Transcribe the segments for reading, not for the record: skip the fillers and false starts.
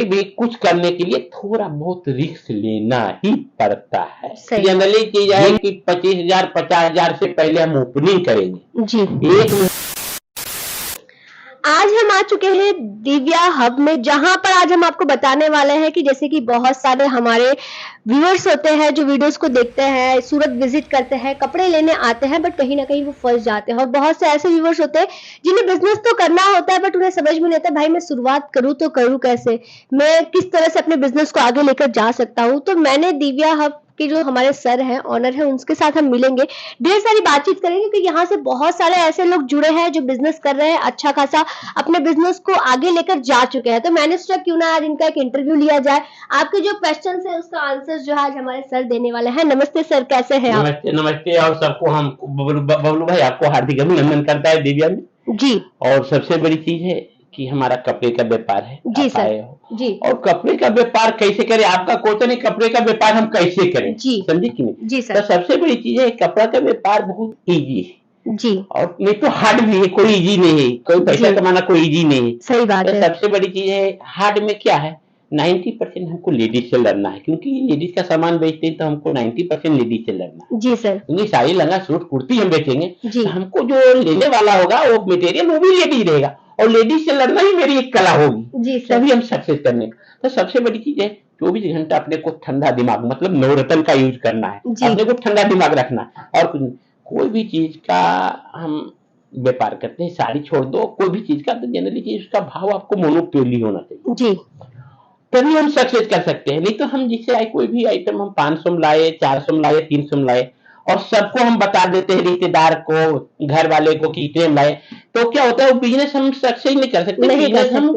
भी कुछ करने के लिए थोड़ा बहुत रिस्क लेना ही पड़ता है। जनरली चीज है कि 25,000 50,000 से पहले हम ओपनिंग करेंगे जी। एक आज हम आ चुके हैं दिव्या हब में, जहां पर आज हम आपको बताने वाले हैं कि जैसे कि बहुत सारे हमारे व्यूअर्स होते हैं जो वीडियोस को देखते हैं, सूरत विजिट करते हैं, कपड़े लेने आते हैं, बट कहीं ना कहीं वो फंस जाते हैं। और बहुत से ऐसे व्यूअर्स होते हैं जिन्हें बिजनेस तो करना होता है बट उन्हें समझ में नहीं आता भाई मैं शुरुआत करूँ तो करूँ कैसे, मैं किस तरह से अपने बिजनेस को आगे लेकर जा सकता हूँ। तो मैंने दिव्या हब कि जो हमारे सर हैं, ऑनर हैं, उनके साथ हम मिलेंगे, ढेर सारी बातचीत करेंगे क्योंकि यहाँ से बहुत सारे ऐसे लोग जुड़े हैं जो बिजनेस कर रहे हैं, अच्छा खासा अपने बिजनेस को आगे लेकर जा चुके हैं। तो मैंने सोचा क्यों ना आज इनका एक इंटरव्यू लिया जाए। आपके जो क्वेश्चन है उसका आंसर जो है आज हमारे सर देने वाले हैं। नमस्ते सर, कैसे हैं आप? नमस्ते नमस्ते। और सबको हम बबलू भाई आपको हार्दिक अभिनंदन करता है दिव्या में जी। और सबसे बड़ी चीज है कि हमारा कपड़े का व्यापार है जी सर जी। और कपड़े का व्यापार कैसे करें, आपका क्वेश्चन है कपड़े का व्यापार हम कैसे करें जी, समझे कि नहीं? जी सर। तो सबसे बड़ी चीज है कपड़ा का व्यापार बहुत इजी है जी, और नहीं तो हार्ड भी है, कोई इजी नहीं है, कोई पैसा कमाना कोई इजी नहीं है। सही बात तो है। सबसे बड़ी चीज है हार्ड में क्या है, 90% हमको लेडीज से लड़ना है क्योंकि लेडीज का सामान बेचते हैं तो हमको 90% लेडीज से लड़ना है। जी सर। क्योंकि साड़ी लहंगा सूट कुर्ती हम बेचेंगे जी। तो हमको जो लेने वाला होगा वो मटेरियल वो भी लेडीज रहेगा और लेडीज से लड़ना ही मेरी एक कला होगी। जी सर। तभी हम सक्सेस करने। तो सबसे बड़ी चीज है 24 घंटा अपने को ठंडा दिमाग मतलब नवरत्न का यूज करना है, अपने को ठंडा दिमाग रखना है। और कोई भी चीज का हम व्यापार करते हैं, साड़ी छोड़ दो, कोई भी चीज का तो जनरली चीज उसका भाव आपको मोनोपोली होना चाहिए जी, तभी हम सक्सेस कर सकते हैं। नहीं तो हम जिससे आए कोई भी आइटम हम 500 में लाए, 400 में लाए, 300 में लाए और सबको हम बता देते हैं रिश्तेदार को, घर वाले को कि इतने में लाए, तो क्या होता है वो बिजनेस हम सक्सेस नहीं कर सकते, बिजनेस हम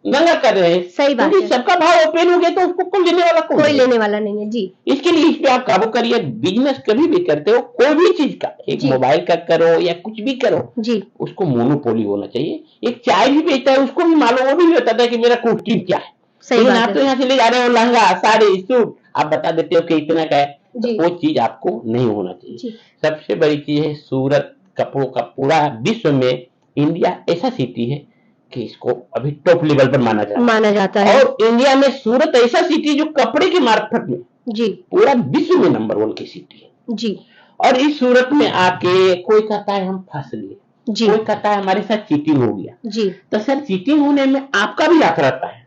नंगा कर रहे हैं। सही बात है। सबका भाव ओपन हो गया तो उसको कोई लेने वाला कोई लेने वाला नहीं है। जी, इसके लिए इस पे आप काबू करिए। बिजनेस कभी भी करते हो कोई भी चीज का, एक मोबाइल का करो या कुछ भी करो जी, उसको मोनोपोली होना चाहिए। एक चाय भी बेचता है उसको भी मालूम, वो भी बताता है कि मेरा कुकिंग क्या है। सही बात है। आप तो यहाँ से ले जा रहे हो लहंगा साड़ी सूट, आप बता देते हो कि इतना का है, तो वो चीज आपको नहीं होना चाहिए। सबसे बड़ी चीज है सूरत कपड़ों का पूरा विश्व में इंडिया ऐसा सिटी है कि इसको अभी टॉप लेवल पर माना जाता है और इंडिया में सूरत ऐसा सिटी जो कपड़े के मार्केट में जी पूरा विश्व में नंबर 1 की सिटी है जी। और इस सूरत में आके कोई कहता है हम फंस गए, कोई कहता है हमारे साथ चीटिंग हो गया जी। तो सर चीटिंग होने में आपका भी हक रहता है।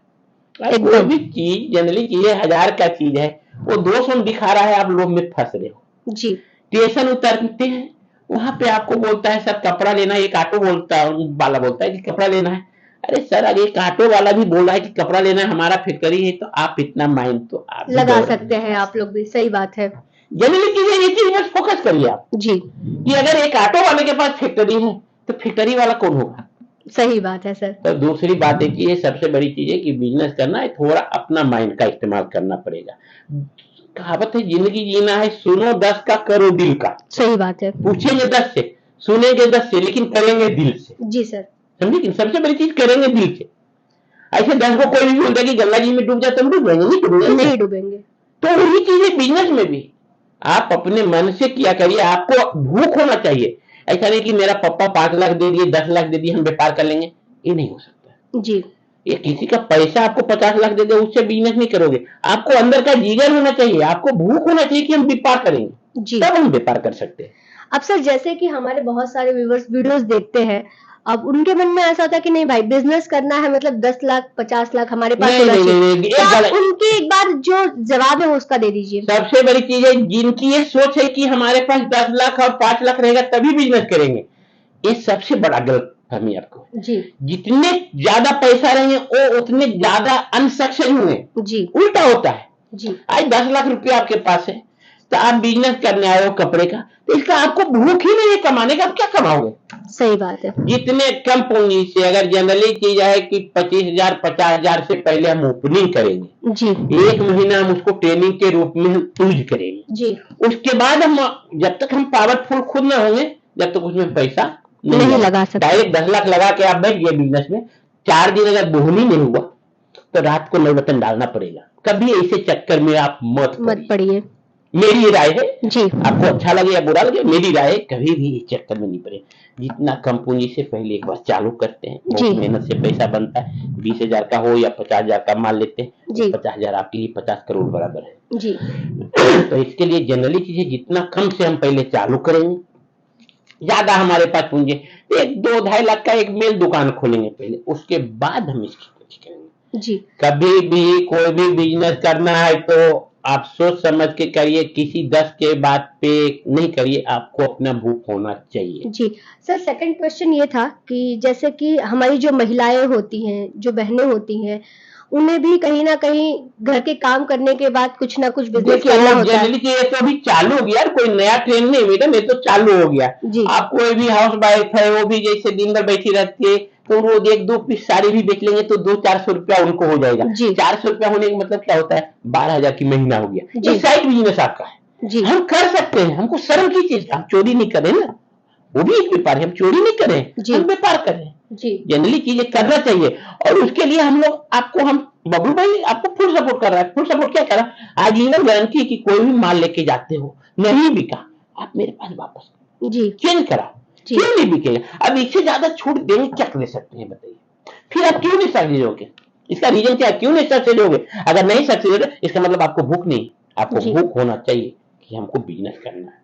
कोई भी चीज जनरली चीज 1000 का चीज है वो 200 में दिखा रहा है, आप लोग में फंस रहे हो जी। स्टेशन उतरते हैं वहां पे आपको बोलता है सर कपड़ा लेना, एक ऑटो वाला बोलता है कि कपड़ा लेना है। अरे सर अगर एक ऑटो वाला भी बोल रहा है कि कपड़ा लेना है, हमारा फैक्ट्री है, तो आप इतना माइंड तो आप लगा सकते हैं, आप लोग भी। सही बात है। जनरली चीजें ये चीज बस फोकस करिए आप जी कि अगर एक ऑटो वाले के पास फैक्ट्री है तो फैक्ट्री वाला कौन होगा। सही बात है सर। तो दूसरी बात है कि सबसे बड़ी चीज है कि बिजनेस करना है थोड़ा अपना माइंड का इस्तेमाल करना पड़ेगा। कहावत है जिंदगी जीना है सुनो 10 का करो दिल का। सही बात है। पूछेंगे 10 से, सुनेंगे 10 से, लेकिन करेंगे दिल से। जी सर। समझे कि सबसे बड़ी चीज करेंगे दिल से। ऐसे 10 को कोई भी बोलता है कि गंगा जी में डूब जाते हम डूबेंगे नहीं डूबेंगे। तो वही चीज है बिजनेस में भी, आप अपने मन से किया करिए। आपको भूख होना चाहिए। ऐसा नहीं कि मेरा पापा 5 लाख दे दिए 10 लाख दे दिए हम व्यापार कर लेंगे, ये नहीं हो सकता जी। ये किसी का पैसा आपको 50 लाख दे दे उससे बिजनेस नहीं करोगे। आपको अंदर का जिगर होना चाहिए, आपको भूख होना चाहिए कि हम व्यापार करेंगे जी, तब हम व्यापार कर सकते हैं। अब सर जैसे कि हमारे बहुत सारे व्यूअर्स वीडियोस देखते हैं, अब उनके मन में ऐसा होता है कि नहीं भाई बिजनेस करना है मतलब 10 लाख 50 लाख हमारे पास होना चाहिए। तो आप उनकी एक बार जो जवाब है वो उसका दे दीजिए। सबसे बड़ी चीज है जिनकी ये सोच है कि हमारे पास 10 लाख और 5 लाख रहेगा तभी बिजनेस करेंगे, ये सबसे बड़ा गलत फहमी आपको जी। जितने ज्यादा पैसा रहेंगे वो उतने ज्यादा अनसक्सेस होंगे जी। उल्टा होता है जी। आज 10 लाख रुपया आपके पास है तो आप बिजनेस करने आए हो कपड़े का, तो इसका आपको भूख ही नहीं है कमाने का, आप क्या कमाओगे। सही बात है। जितने कम पूंजी से अगर जनरली चीज है कि 25,000 50,000 से पहले हम ओपनिंग करेंगे जी, 1 महीना हम उसको ट्रेनिंग के रूप में हम यूज करेंगे जी। उसके बाद हम जब तक हम पावरफुल खुद ना होंगे जब तक उसमें पैसा नहीं लगा सकते। डायरेक्ट 10 लाख लगा के आप बैठ गए बिजनेस में, 4 दिन अगर बोहनी नहीं हुआ तो रात को नवरत्न डालना पड़ेगा। कभी ऐसे चक्कर में आप मत पड़िए। मेरी राय है जी। आपको अच्छा लगे या बुरा लगे, मेरी राय है कभी भी इस चक्कर में नहीं पड़े। जितना कम पूंजी से पहले एक बार चालू करते हैं, बहुत मेहनत से पैसा बनता है। 20,000 का हो या 50,000 का मान लेते हैं, 50,000 आपके लिए 50 करोड़ बराबर है जी। तो इसके लिए जनरली चीजें जितना कम से हम पहले चालू करेंगे, ज्यादा हमारे पास पूंजी, 1-2-2.5 लाख का एक मेल दुकान खोलेंगे पहले, उसके बाद हम इसकी कोशिश करेंगे जी। कभी भी कोई भी बिजनेस करना है तो आप सोच समझ के करिए, किसी 10 के बात पे नहीं करिए, आपको अपना भूख होना चाहिए जी। सर सेकंड क्वेश्चन ये था कि जैसे कि हमारी जो महिलाएं होती हैं, जो बहनें होती हैं, उन्हें भी कहीं ना कहीं घर के काम करने के बाद कुछ ना कुछ बिजनेस करना होता है। जनरली ये तो अभी चालू हो गया, कोई नया ट्रेंड नहीं मैडम, ये तो चालू हो गया जी। आप कोई भी हाउस वाइफ है, वो भी जैसे दिन भर बैठी रहती है, तो रोज 1-2 पीस साड़ी भी बेच लेंगे तो 200-400 रुपया उनको हो जाएगा। 400 रुपया होने का मतलब क्या होता है, 12,000 की महीना हो गया। ये साइड बिजनेस आपका है जी। हम कर सकते हैं, हमको शर्म की चीज, हम चोरी नहीं करें ना, वो भी एक व्यापार है, हम चोरी नहीं करें, हम व्यापार करें जी। जनरली चीजें करना चाहिए, और उसके लिए हम लोग आपको, हम बबलू भाई आपको फुल सपोर्ट कर रहा है। फुल सपोर्ट क्या कर रहा है, आज इनर गारंटी की कोई भी माल लेके जाते हो, नहीं बिका, आप मेरे पास वापस जी चेंज करा, क्यों नहीं बिकेगा। अब इससे ज्यादा छूट देंगे क्या कर सकते हैं बताइए, फिर आप क्यों नहीं सक्सेस होगे, इसका रीजन क्या, क्यों नहीं सक्सेस होगे। अगर नहीं सक्सेस होगे इसका मतलब आपको भूख नहीं, आपको भूख होना चाहिए कि हमको बिजनेस करना है।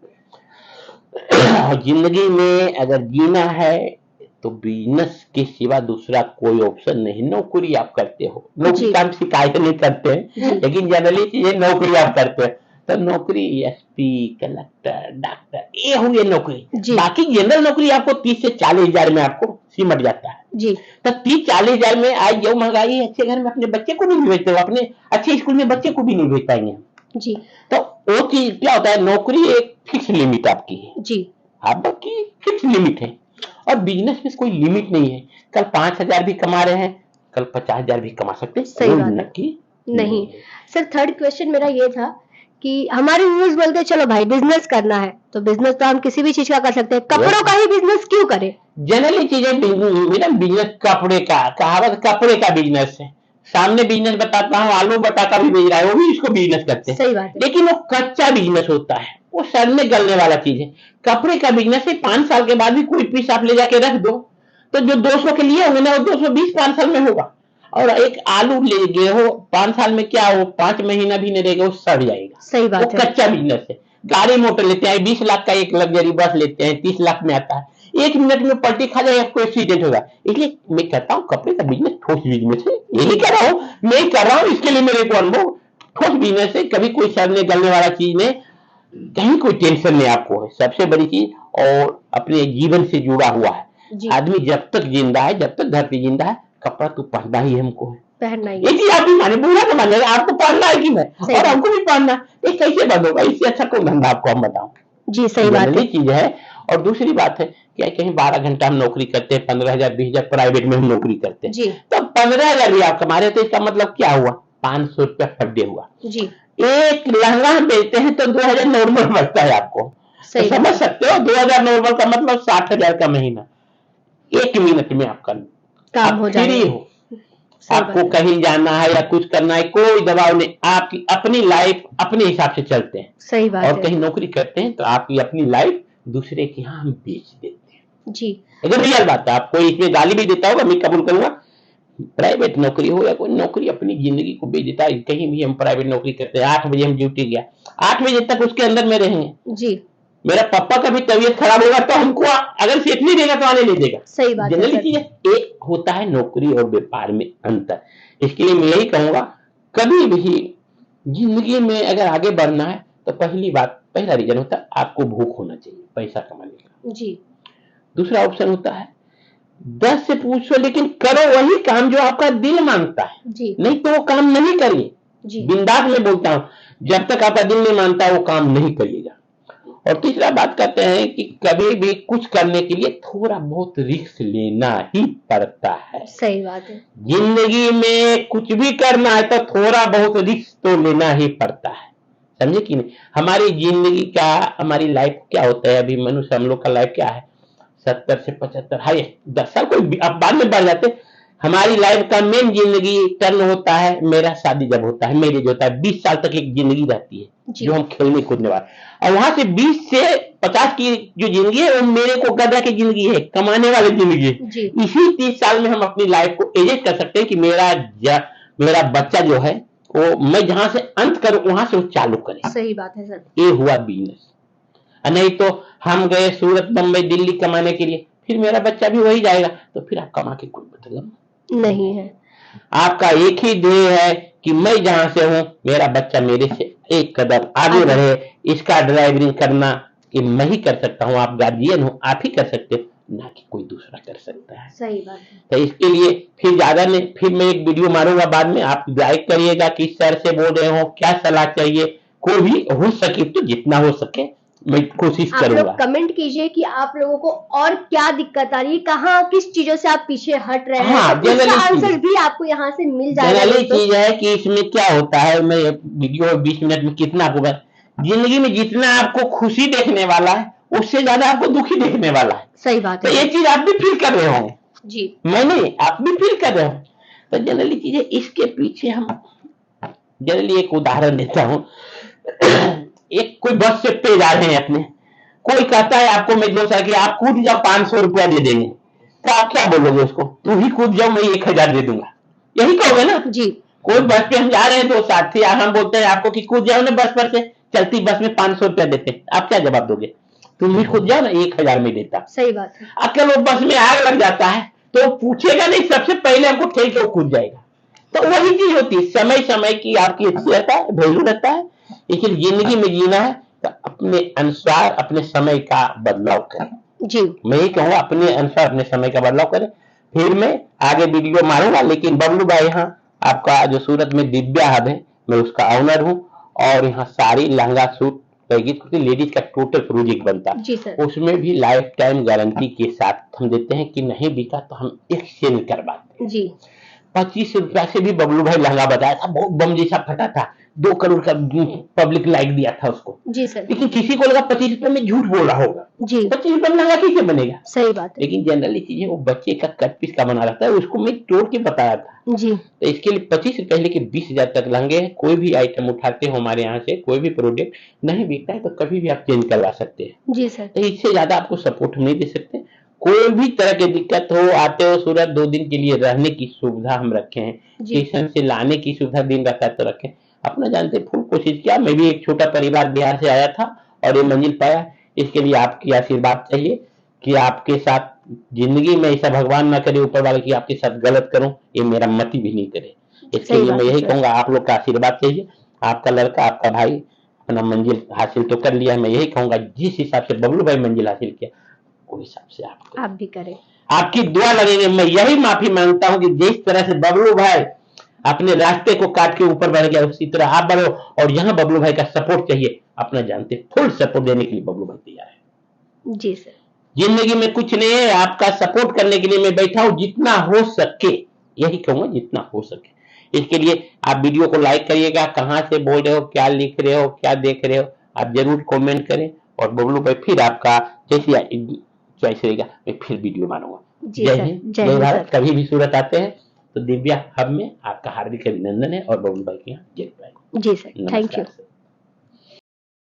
जिंदगी में अगर जीना है तो बिजनेस के सिवा दूसरा कोई ऑप्शन नहीं। नौकरी आप करते हो, नौकरी का हम शिकायत नहीं करते हैं, लेकिन जनरली चीजें नौकरी आप करते हैं, तो नौकरी एसपी, कलेक्टर, डॉक्टर, ये हुई नौकरी। बाकी जनरल नौकरी आपको 30 से 40 हजार में आपको सिमट जाता है जी। तो 30-40 हजार में आज जो महंगाई है, अच्छे घर में अपने बच्चे को नहीं भेजते हो, अपने अच्छे स्कूल में बच्चे को भी नहीं भेज पाएंगे जी। तो वो चीज क्या होता है, नौकरी एक फिक्स लिमिट आपकी है जी, आपकी फिक्स लिमिट है, और बिजनेस में कोई लिमिट नहीं है। कल 5,000 भी कमा रहे हैं, कल 50,000 भी कमा सकते हैं, सही बात है नहीं। सर थर्ड क्वेश्चन मेरा ये था कि हमारे व्यूअर्स बोलते हैं चलो भाई बिजनेस करना है, तो बिजनेस तो हम किसी भी चीज का कर सकते हैं, कपड़ों का ही बिजनेस क्यों करें। जनरली चीजें बिजनेस कपड़े का, कहावत कपड़े का बिजनेस है। सामने बिजनेस बताता हूँ, आलू बताता भी बेच रहा है, वो भी इसको बिजनेस करते हैं, सही बात है। लेकिन वो कच्चा बिजनेस होता है, वो सड़ने गलने वाला चीज है। कपड़े का बिजनेस है, 5 साल के बाद भी कोई पीस आप ले जाके रख दो, तो जो 200 के लिए होंगे ना, वो 220 5 साल में होगा। और एक आलू ले गए हो 5 साल में, क्या हो 5 महीना भी नहीं रहेगा, वो सड़ जाएगा, सही बात है। कच्चा बिजनेस है। गाड़ी मोटर लेते हैं, 20 लाख का एक लग्जरी बस लेते हैं, 30 लाख में आता है, 1 मिनट में पलटी खा जाए, आपको एक्सीडेंट होगा। इसलिए मैं कहता हूँ कपड़े का बिजनेस ठोस बिजनेस है, यही कह रहा हूँ, मैं कर रहा हूँ, इसके लिए मेरे को अनुभव, ठोस बिजनेस है, कभी कोई सड़ने गलने वाला चीज नहीं, कहीं कोई टेंशन नहीं आपको है, सबसे बड़ी चीज, और अपने जीवन से जुड़ा हुआ है। आदमी जब तक जिंदा है, जब तक धरती जिंदा है, कपड़ा तो पहनना ही हमको है, पहनना ही है। आप भी माने, बुरा तो माने, आपको पहनना है कि नहीं, और हमको भी पहनना, ये कैसे बंद होगा, इससे अच्छा कोई धंधा आपको हम बताऊं जी, सही बात है, चीज है। और दूसरी बात है क्या, कहीं 12 घंटा हम नौकरी करते हैं, 15,000 20,000 प्राइवेट में हम नौकरी करते हैं, तो 15,000 भी आप कमा रहे, तो इसका मतलब क्या हुआ, 500 रुपया पर डे हुआ जी। एक लहंगा हम बेचते हैं तो 2,000 नॉर्मल बचता है आपको, तो समझ सकते हो, 2,000 नॉर्मल का मतलब 60,000 का महीना, 1 मिनट में आपका काम हो जाएगा। आपको कहीं जाना है या कुछ करना है, कोई दबाव नहीं, आपकी अपनी लाइफ अपने हिसाब से चलते हैं, सही बात और है। कहीं नौकरी करते हैं तो आपकी अपनी लाइफ दूसरे के यहाँ हम बेच देते हैं जी। अगर रियल बात है, आपको इसमें गाली भी देता होगा, मैं कबूल करूंगा, प्राइवेट नौकरी हो या कोई नौकरी अपनी जिंदगी को बेच देता है। कहीं भी हम प्राइवेट नौकरी करते हैं, 8 बजे हम ड्यूटी गया, 8 बजे तक उसके अंदर में रहेंगे जी। मेरा पापा का भी तबीयत खराब होगा तो हमको अगर सेफ नहीं देगा तो आने नहीं देगा, सही बात है। जनरली चीज एक होता है नौकरी और व्यापार में अंतर। इसके लिए मैं यही कहूंगा, कभी भी जिंदगी में अगर आगे बढ़ना है तो पहला रीजन होता है आपको भूख होना चाहिए पैसा कमाने का जी। दूसरा ऑप्शन होता है 10 से पूछो लेकिन करो वही काम जो आपका दिल मांगता है जी। नहीं तो वो काम नहीं करिए जी। बिंदास में बोलता हूं, जब तक आपका दिल नहीं मानता वो काम नहीं करिएगा। और तीसरा बात करते हैं कि कभी भी कुछ करने के लिए थोड़ा बहुत रिस्क लेना ही पड़ता है, सही बात है। जिंदगी में कुछ भी करना है तो थोड़ा बहुत रिस्क तो लेना ही पड़ता है, समझे कि नहीं। हमारी जिंदगी का, हमारी लाइफ क्या होता है, अभी मनुष्य हम लोग का लाइफ क्या है, 70 से 75 हाई 10 साल कोई अब बाद में बढ़ जाते, हमारी लाइफ का मेन जिंदगी टर्न होता है मेरा शादी जब होता है, मेरे जो होता है 20 साल तक एक जिंदगी रहती है जो हम खेलने कूदने वाले, और वहां से 20 से 50 की जो जिंदगी है वो मेरे को गधा की जिंदगी है, कमाने वाली जिंदगी है। इसी 30 साल में हम अपनी लाइफ को एडजस्ट कर सकते हैं कि मेरा बच्चा जो है वो मैं जहां से अंत करूं वहां से वो चालू करे। सही बात है सर। ये हुआ बिजनेस। नहीं तो हम गए सूरत बम्बई दिल्ली कमाने के लिए, फिर मेरा बच्चा भी वही जाएगा, तो फिर आप कमा के कोई मतलब नहीं है। आपका एक ही ध्येय है कि मैं जहां से हूं मेरा बच्चा मेरे से एक कदम आगे रहे, इसका ड्राइविंग करना कि मैं ही कर सकता हूं, आप गार्जियन हो आप ही कर सकते हो, ना कि कोई दूसरा कर सकता है। सही बात है। तो इसके लिए फिर ज्यादा नहीं, फिर मैं एक वीडियो मारूंगा बाद में, आप लाइक करिएगा किस तरह से बोल रहे हो, क्या सलाह चाहिए, कोई भी हो सके तो जितना हो सके मैं कोशिश करूंगा। आप लोग कमेंट कीजिए कि आप लोगों को और क्या दिक्कत आ रही है, कहाँ किस चीजों से आप पीछे हट रहे हैं, उसका आंसर भी आपको यहाँ से मिल जाएगा। जनरली चीज है कि इसमें क्या होता है, मैं वीडियो 20 मिनट में कितना आपको, जिंदगी में जितना आपको खुशी देखने वाला है उससे ज्यादा आपको दुखी देखने वाला है। सही बात है। तो ये चीज आप भी फील कर रहे होंगे जी, मैंने आप भी फील कर रहे हो। तो जनरली चीजें इसके पीछे हम जनरली एक उदाहरण देता हूँ। एक कोई बस से पे जा रहे हैं अपने, कोई कहता है आपको मैं दोस्त है कि आप कूद जाओ 500 रुपया दे देंगे, तो आप क्या बोलोगे उसको, तू ही कूद जाओ मैं 1000 दे दूंगा, यही कहोगे ना जी। कोई बस पे हम जा रहे हैं दो साथी, हम बोलते हैं आपको कि कूद जाओ ना बस पर से, चलती बस में 500 रुपया देते हैं, आप क्या जवाब दोगे, तुम भी कूद जाओ ना 1000 में देता। सही बात है। अगर वो बस में आग लग जाता है तो पूछेगा नहीं, सबसे पहले हमको ठेल के वो कूद जाएगा। तो वही चीज होती है, समय समय की आपकी अच्छी रहता है, वैल्यू रहता है, लेकिन जिंदगी में जीना है तो अपने अनुसार अपने समय का बदलाव करें। जी मैं ये कहूँगा अपने अनुसार अपने समय का बदलाव करें। फिर मैं आगे वीडियो मारूंगा, लेकिन बबलू भाई यहाँ आपका जो सूरत में दिव्या हब है मैं उसका ऑनर हूँ, और यहाँ सारी लहंगा सूट लेडीज का टोटल प्रोजेक्ट बनता है, उसमें भी लाइफ टाइम गारंटी के साथ हम देते हैं कि नहीं बिका तो हम एक्सचेंज करवाते हैं। जी 25 रुपया से भी बबलू भाई लहंगा बताया था, बहुत बम जैसा फटा था, 2 करोड़ का पब्लिक लाइक दिया था उसको। जी सर। लेकिन किसी को लगा 25 रुपए में झूठ बोल रहा होगा। जी 25 रुपए में लहंगा कैसे बनेगा। सही बात है। लेकिन जनरली चीजें वो बच्चे का कट पीस का बना रहता है, उसको मैं तोड़ के बताया था। जी तो इसके लिए 25 रुपए लेके 20,000 तक लहंगे हैं। कोई भी आइटम उठाते हो हमारे यहाँ से, कोई भी प्रोडक्ट नहीं बिकता है तो कभी भी आप चेंज करवा सकते हैं। जी सर। तो इससे ज्यादा आपको सपोर्ट नहीं दे सकते। कोई भी तरह की दिक्कत हो, आते हो सूरत 2 दिन के लिए रहने की सुविधा हम रखे हैं, स्टेशन से लाने की सुविधा दिन रहता है तो रखें। अपना जानते फुल कोशिश किया, मैं भी एक छोटा परिवार बिहार से आया था और ये मंजिल पाया। इसके लिए आपकी आशीर्वाद चाहिए कि आपके साथ जिंदगी में ऐसा भगवान ना करे ऊपर वाले की आपके साथ गलत करूं, ये मेरा मति भी नहीं करे। इसके लिए मैं यही कहूंगा आप लोग का आशीर्वाद चाहिए। आपका लड़का आपका भाई अपना मंजिल हासिल तो कर लिया, मैं यही कहूंगा जिस हिसाब से बबलू भाई मंजिल हासिल किया उस हिसाब से आप भी करें। आपकी दुआ लगेंगे। मैं यही माफी मांगता हूं कि जिस तरह से बबलू भाई अपने रास्ते को काट के ऊपर बढ़ गया उसी तरह आप बढ़ो, और यहाँ बबलू भाई का सपोर्ट चाहिए। अपना जानते फुल सपोर्ट देने के लिए बबलू भाई तैयार है। जी सर। जिंदगी में कुछ नहीं है, आपका सपोर्ट करने के लिए मैं बैठा हूं, जितना हो सके यही कहूंगा, जितना हो सके। इसके लिए आप वीडियो को लाइक करिएगा, कहां से बोल रहे हो, क्या लिख रहे हो, क्या देख रहे हो, आप जरूर कमेंट करें। और बबलू भाई फिर आपका जैसी चॉइस रहेगा मैं फिर वीडियो मानूंगा। जय हिंद जय भारत। कभी भी सूरत आते हैं तो दिव्या हब में आपका हार्दिक अभिनंदन है, और बबलू भाई के यहाँ जय भाई। जी सर, थैंक यू।